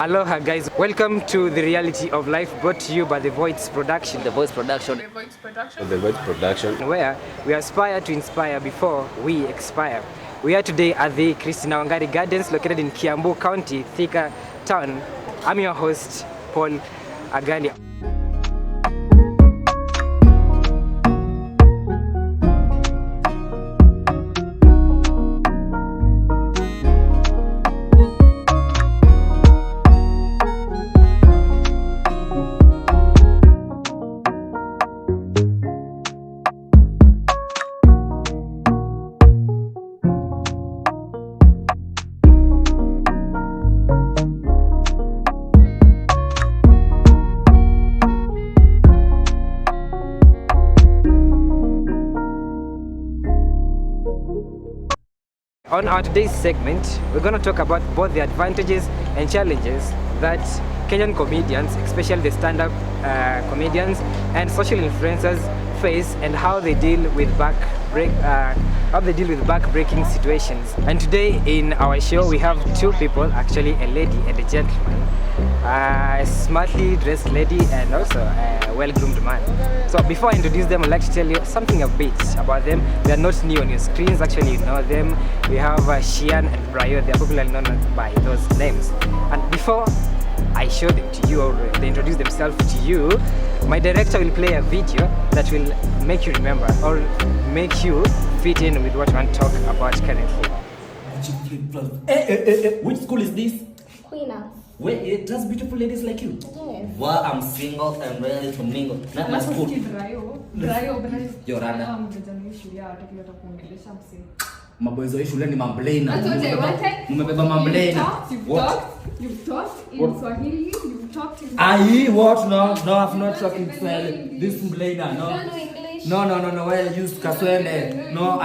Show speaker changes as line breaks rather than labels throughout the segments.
Aloha guys, welcome to the reality of life brought to you by the VOIYTS production.
The VOIYTS production.
The VOIYTS production.
The VOIYTS production.
Where we aspire to inspire before we expire. We are today at the Christina Wangari Gardens located in Kiambu County, Thika Town. I'm your host, Paul Agandi. On our today's segment, we're going to talk about both the advantages and challenges that Kenyan comedians, especially the stand-up comedians and social influencers face, and how they deal with back-breaking situations. And today in our show, we have two people, actually a lady and a gentleman, a smartly dressed lady and also a well-groomed man. So before I introduce them, I'd like to tell you something a bit about them. They are not new on your screens, actually you know them. We have Shian and Brayo. They are popularly known by those names. And before I show them to you or they introduce themselves to you, my director will play a video that will make you remember or make you fit in with what we want to talk about currently.
Which school is this?
Queen.
Where it does beautiful ladies like you?
Yes.
Well, I'm single and ready to mingle. Not my school. Yorana. Maboys wa shule ni mamblena. Mmebeba mamblena.
You've talked in Swahili, you've talked in
what? No, I've not talked in Swahili. This mblena, no.
You don't know English?
No. Where I use Kaswende. No,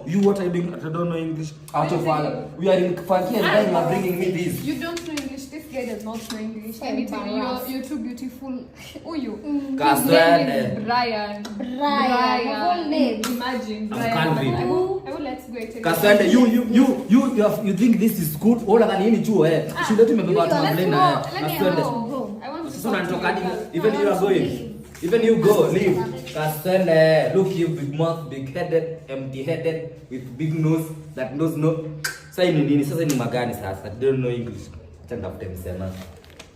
you what are you doing? I don't know English. Out of all. We are in Fanki and then you are bringing me this.
You don't know English. This guy does not know English. Let me tell you, you're too beautiful. Who you? His name is Brian.
Whole name.
Imagine.
I'm
Brian.
country.
I will let's go take
Kaswende, you think this is good? All of nini chuo Shule tu imebeba watu mamblena. Kaswende.
I want to
Sasa unatoka even you are going. Even you go, leave. Kaswende, look you big mouth, big headed, empty headed, with big nose, that nose no. Sasa ni nini? Sasa ni magani sasa? I don't know English. Acha ndafute msema.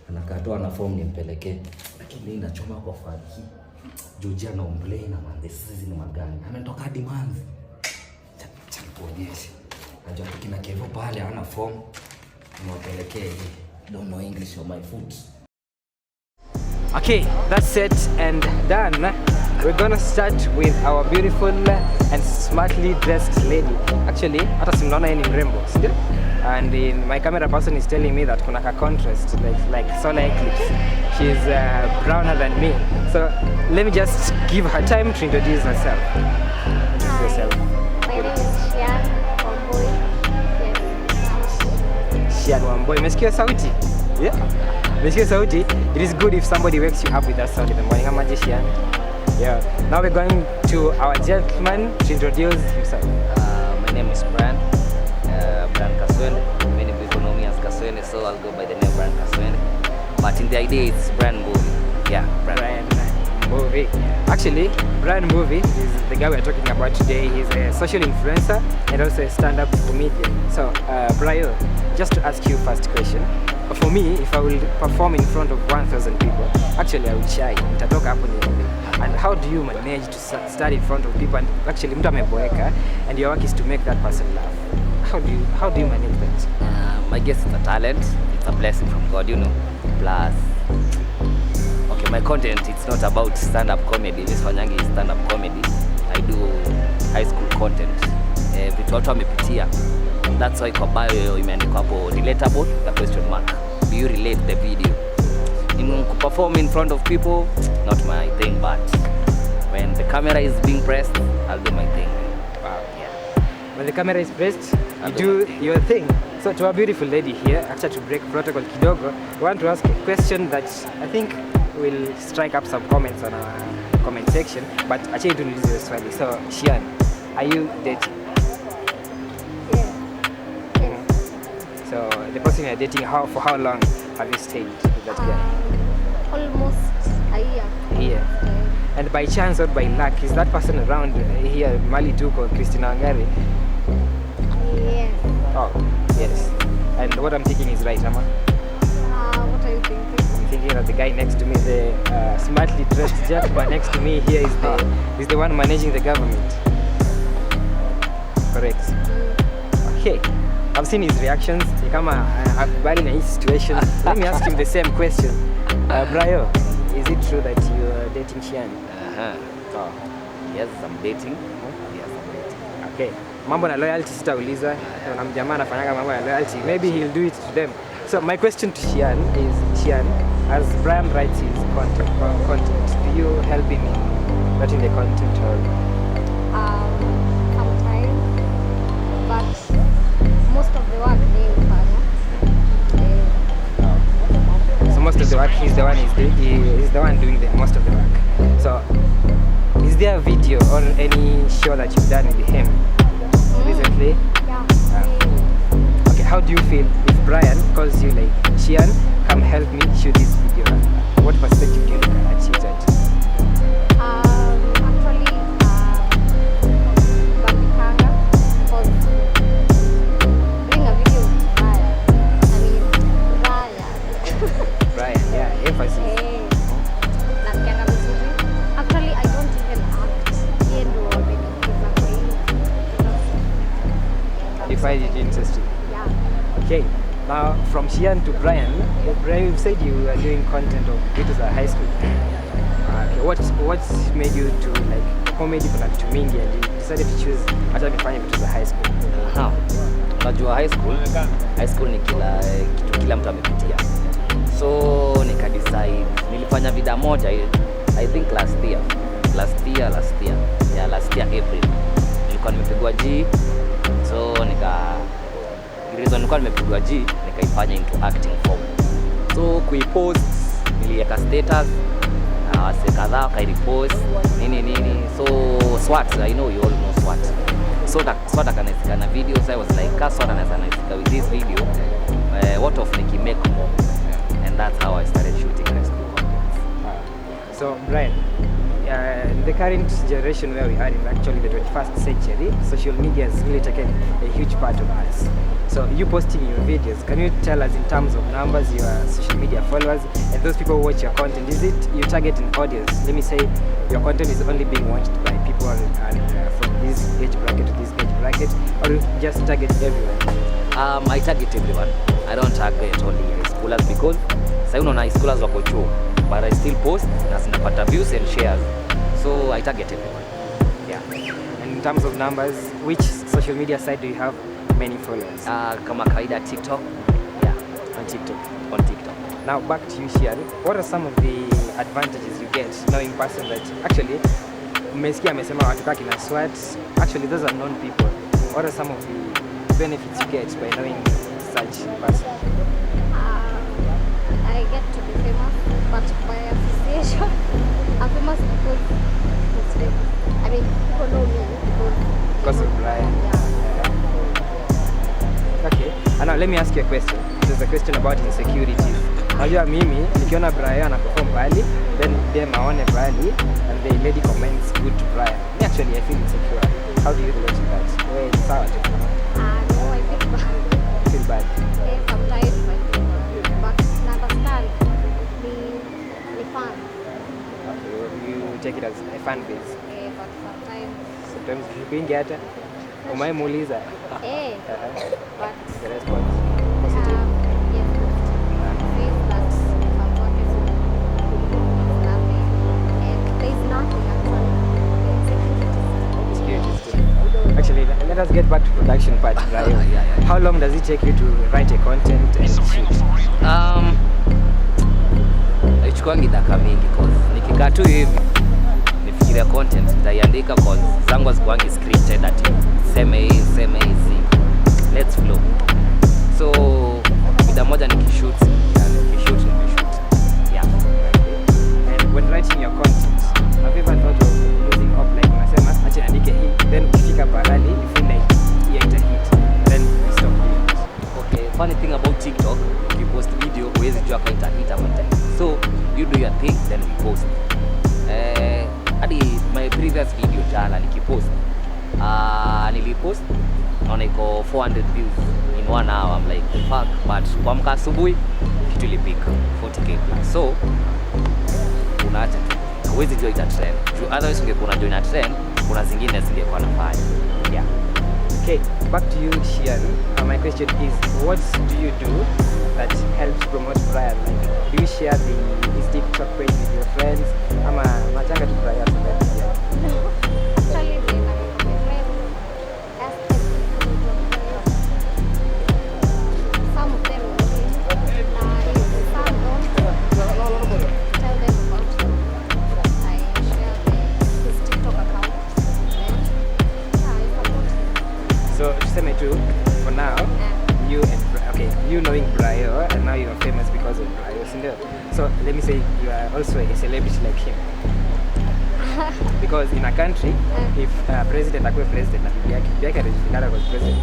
Anakatoa na form nimpelekee. Lakini inachoma kwa faki. Georgia na umblena man, this is ni magani. Ametoka hadi manzi. Acha kuonyesha. Najua tukina Kevo pale ana form. Niwapelekee. Don't know English on my foot.
Okay, that's set and done. We're gonna start with our beautiful and smartly dressed lady. Actually, hata simnaona yeye ni mrembo, still. And my camera person is telling me that kuna ka contrast, like solar eclipse. She's browner than me. So let me just give her time to introduce herself.
My name is Shian Wambui. Yes.
Shian Wambui. Umesikia sauti? Yeah. Umesikia sauti? It is good if somebody wakes you up with that sound in the morning. I'm Shian. Yeah. Now we're going to our gentleman to introduce himself.
My name is Brian. Brian Kaswende. Many people know me as Kaswende, so I'll go by the name Brian Kaswende. But in the idea, it's Brian Movie. Yeah, Brian
Movie. Actually, Brian Movie is the guy we're talking about today. He's a social influencer and also a stand-up comedian. So, Brian, just to ask you first question. For me, if I will perform in front of 1,000 people, actually I would shy. Nitatoka hapo niende. And how do you manage to stand in front of people and actually mtu ameboeka and your work is to make that person laugh? How do you manage that?
I guess it's a talent. It's a blessing from God, you know. Plus, okay, my content, it's not about stand-up comedy. This fanyangi is stand-up comedy. I do high school content. Vitu watu wamepitia. That's why kwa bio imeandikwa hapo relatable, the question mark. Do you relate the video? In perform in front of people, not my thing, but when the camera is being pressed, I'll do my thing.
Wow, yeah. When the camera is pressed, you do your thing. So to our beautiful lady here, actually to break protocol kidogo, we want to ask a question that I think will strike up some comments on our comment section, but actually to release this swali. So Shian, are you dating?
Yeah.
So the person you're dating, for how long? have you stayed with that guy?
Almost a year.
Here. And by chance or by luck, is that person around here, Mali Tuko, Christina Angari?
Yes.
Oh, yes. And what I'm thinking is right, Amma.
What are you thinking?
I'm thinking that the guy next to me, the smartly dressed gentleman next to me here is the one managing the government. Correct. Okay. I've seen his reactions. He come akubali na his situation. Let me ask him the same question. Brayo, is it true that you are dating Shian?
Oh. Yes, I'm dating. Yes, I'm dating.
Okay. Mambo na loyalty sitauliza. Kuna mjamaa anafanyaga mambo na loyalty. Maybe he'll do it to them. So my question to Shian is, Shian, as Brian writes his content, do you help him in writing the content or?
Sometimes, but most of the work they will
So most of the work he's the one doing the most of the work. So is there a video or any show that you've done with him recently?
Yeah.
Okay, how do you feel if Brian calls you like, Shian, come help me shoot this video? What perspective do you look at it at?
Actually, Bambikanga, because doing a video with
Brian, yeah, emphasis.
Nasikianga vizuri. Actually, I don't even act. Yeye ndo amenifunza kwa hiyo.
You find it interesting?
Yeah.
Okay, now from Shian to Brian, you've said you are doing content of videos at high school. Okay, what made you to like comedy kuna vitu mingi and you decided to choose hata nifanye vitu za high school?
Unajua high school ni kila mtu amepitia. So nikadecide, nilifanya vida moja I think last year April. Nilikuwa nimepigwa G. So reason nilikuwa nimepigwa G, nikaifanya into acting form. So kuipost niliweka status na wase kadhaa kai-repost nini. So SWAT, I know you all know SWAT. So SWAT akanifika na videos. I was like, SWAT anaweza nifika with this video. What of make more? And that's how I started shooting high school contents.
So Brian, in the current generation where we are in actually the 21st century, social media has really taken a huge part of us. So you posting your videos, can you tell us in terms of numbers, your social media followers, and those people who watch your content, is it you target an audience? Let me say your content is only being watched by people from this age bracket to this age bracket, or you just target everyone?
I target everyone. I don't target only high schoolers because sasa unaona high schoolers wako chuo, but I still post na zinapata views and shares. So I target everyone.
Yeah. And in terms of numbers, which social media site do you have many followers?
Kama kawaida TikTok. Yeah,
On TikTok.
on TikTok.
Now back to you, Shian. What are some of the advantages you get knowing person that actually mmesikia amesema watu kaki na SWAT, actually those are known people. What are some of the benefits you get by knowing such person?
I get to be famous, but by association, I'm famous because it's famous. I mean, people know me
Because of Brian.
Yeah.
Okay. And now let me ask you a question. There's a question about insecurities. Najua mimi nikiona Brian anaperform Bali, then them aone Bali, and the lady comments good to Brian. Me actually I feel insecure. How do you relate to that? Well, it's sour to
No, I feel bad.
feel bad.
Sometimes I feel bad. But understand, the fun.
Okay, you take it as a fan base.
But sometimes,
Sometimes kuingia hata umaimuuliza
but
the response positive.
yes, says that I'm working for nothing, and there's nothing actually.
Insecurities too. Actually, let us get back to production part. Right?
Yeah.
How long does it take you to write a content and shoot?
Haichukuangi dakika mingi cause nikikaa tu hivi nifikiria content nitaiandika cause zangu hazikuangi scripted ati seme hii. Let's flow. So mida moja nikishoot. Yeah.
And when writing your content, have you ever thought of losing up, like unasema acha niandike hii, then ukifika pahali you feel like yeah, ita hit, then you stop doing it?
Okay, funny thing about TikTok, if you post video huwezi jua
itahit ama itahit. So you do your thing then we post. Hadi my previous video jana nikipost, nilipost naona iko 400 views in 1 hour. I'm like fuck, but kuamka asubuhi kitu ilipika 40k plus. So unaacha tu, huwezi jua ita trend. Otherwise ungekuwa unajua ina trend, kuna zingine zingekuwa nafanya. Yeah.
Okay, back to you, Shian. My question is, what do you do that helps promote Brian? Like, do you share his TikTok page with your friends? Ama machanga to Brian?
No, actually, when I met my friends, asked them to do it. Some of them will say, if some don't, I tell them about it. I share his TikTok account. Then, yeah, I support him.
So, tuseme tu, for now, you and you knowing Brayo, and now you are famous because of Brayo, isn't it? So let me say you are also a celebrity like him. Because in a country, if president akue president na bibi yake anajulikana kwa president.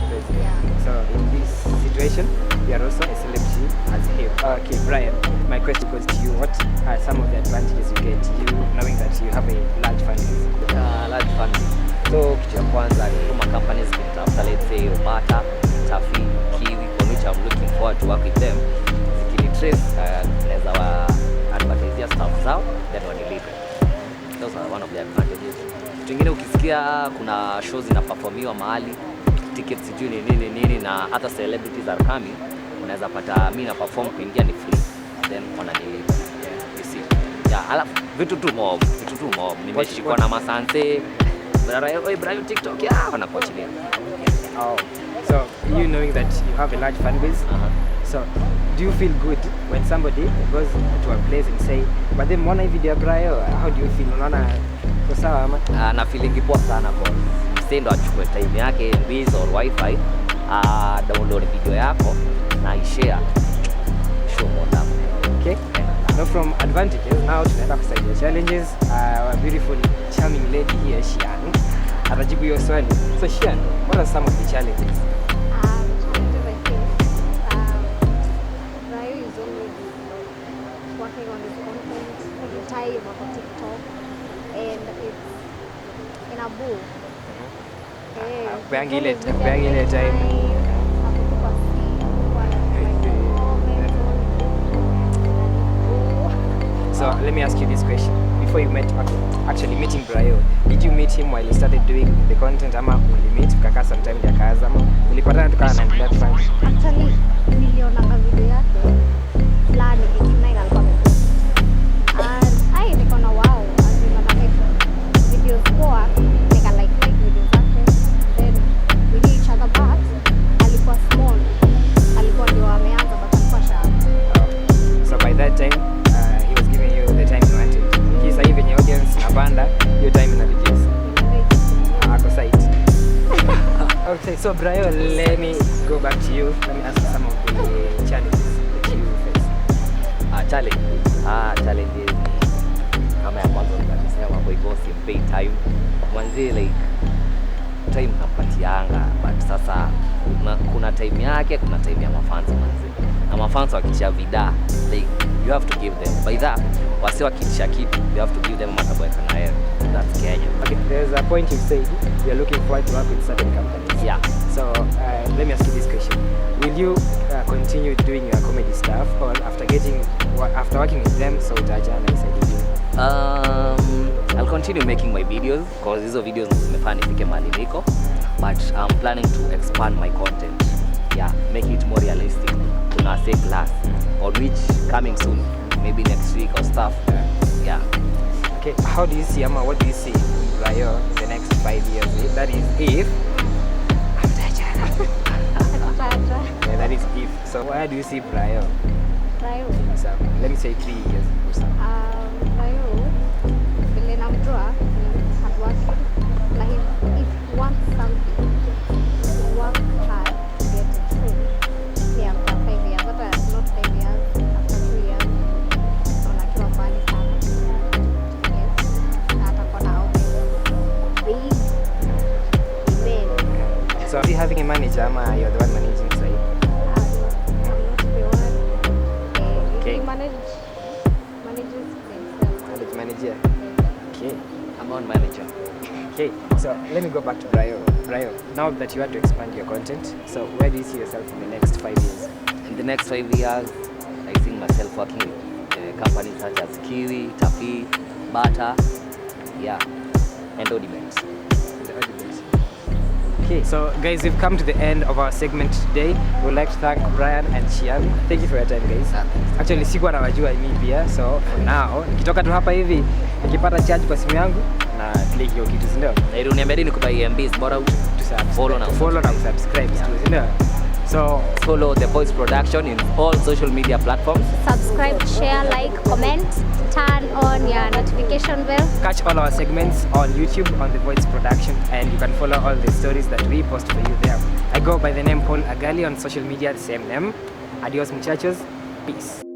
So in this situation, you are also a celebrity as him. Okay, Brian, my question goes to you. What are some of the advantages you get, you knowing that you have a large fan base?
Large fan base. So kitu ya kwanza ni kama companies kinitafuta, let's say Opata, Tafi, Kiwi, for which I'm looking forward to work with them. Zikinitrace, naweza wa advertise stuff zao, then wanilipe. Those are one of the advantages. Kitu ingine ukisikia kuna shows inaperformiwa mahali, tickets sijui ni nini na other celebrities are coming, unaweza pata mimi na perform kuingia ni free, then wananilipa. You see. Yeah, alafu vitu tu mob. Nimeshikwa na masanse. Brian TikTok, yeah, wanakuachilia.
Oh, so you knowing that you have a large fan base, so do you feel good when somebody goes to a place and say, but then mwana video Brayo, how do you feel? Unaona kwa sawa ama?
Na feeling poa sana kwa msendo achukue time yake Mbizz or wifi, download video yako na ishare, show more love.
Okay. Now from advantages, now tunaenda kusaidia challenges. Our beautiful charming lady here, Shian, atajibu hiyo swali. So Shian, what are some of the challenges?
Challenges I think, Brayo is always working on his content all the time on TikTok, and it's in a boo.
Kupeangi ile time. So let me ask you this question. Before you met, actually meeting Brayo, did you meet him while he started doing the content ama ulimeet mkakaa sometime ya kazi ama ulipatana tukawa naendelea kufanya?
Actually, niliona video yake fulani ikinaina alikuwa amepost. And niko na wow, azima videos poa, nika like videos zake. Then we knew each other back. Alikuwa small. Alikuwa ndio ameanza but alikuwa sharp.
So by that time he was giving you the time you wanted. Kisa hivi yenye audience napanda, hiyo time ina reduce. Ako site. Okay, so Brayo, let me go back to you. Let me ask you some of the challenges that you face.
Challenges kama ya kwanza nimesema boy boss pay time. Mwanzi like time napatianga, but sasa kuna time yake, kuna time ya mafans manzi. Na mafans wakitia vida, like you have to give them. By that, wasi wakitisha kitu, you have to give them mataboeka na yeye. That's Kenya.
Okay, there's a point you said you are looking forward to work with certain companies.
Yeah.
So let me ask you this question: will you continue doing your comedy stuff, or after working with them, so utaja na isaidie?
I'll continue making my videos because hizo videos zimefanya nifike mahali niko, but I'm planning to expand my content. Yeah, make it more realistic. Tuna say class, or which coming soon, maybe next week or stuff. Yeah.
Okay, how do you see what do you see in Brayo in the next 5 years? That is if yeah, that is if. So where do you see Brayo?
Brayo.
Let me say 3 years or so.
Brayo, vile namjua ni hardworking. Like if you want something, you work hard to get it through. Yeah, after 5 years, but not 5 years, after 2 years, unakiwa mbali sana. Yes, na atakuwa na big event.
So are you having a manager ama you're the one managing side?
I'm not the one.
Okay.
He managed Managers themselves.
College manager. Okay.
I'm on manager.
Okay. So let me go back to Brayo. Brayo, now that you had to expand your content, so where do you see yourself in the next 5 years?
In the next 5 years, I see myself working with companies such as Kiwi, Tafi, Bata, yeah, and Odiments.
Okay, so guys, we've come to the end of our segment today. We would like to thank Brian and Chian. Thank you for your time, guys. Actually, sikuwa nawajua mimi pia, so for now, nikitoka tu hapa hivi, nikipata charge kwa simu yangu na click hiyo kitu, si ndio?
Na iruniambia ni kubai MBs, bora follow na
subscribe, si ndio? So
follow The Voice Production in all social media platforms.
Subscribe, share, like, comment, turn on your notification bell.
catch all our segments on YouTube on The VOIYTS Production, and you can follow all the stories that we post for you there. I go by the name Paul Agali on social media, the same name. Adios muchachos, peace.